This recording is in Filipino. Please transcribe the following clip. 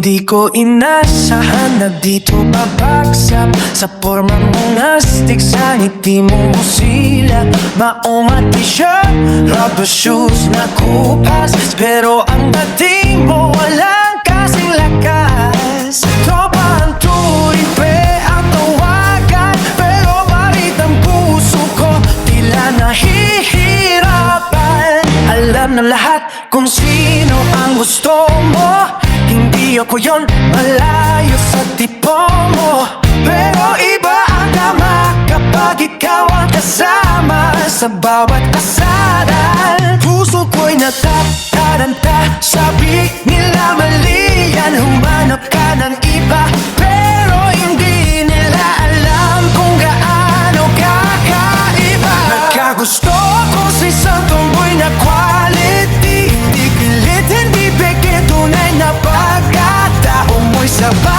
Hindi ko inasahan na dito babagsak sa forma mong astig, sa ngiti mong busila. Maong at t-shirt, rubber shoes na kupas, pero ang dating mo walang kasing lakas. Tropa ang turing, pre ang tawagan, pero bakit ang puso ko tila nahihirapan? Alam ng lahat kung sino ang gusto mo, hindi ako yon, malayo sa tipo mo. Pero iba ang tama kapag ikaw ang kasama sa bawat asaran. Puso ko'y natataranta, sabi nila mali yan, humanap ka ng iba, pero hindi nila alam kung gaano kakaiba. Nagkagusto ko sa isang tomboy na quality, hindi pilit, hindi peke, tunay na pagkatao mo'y sabat.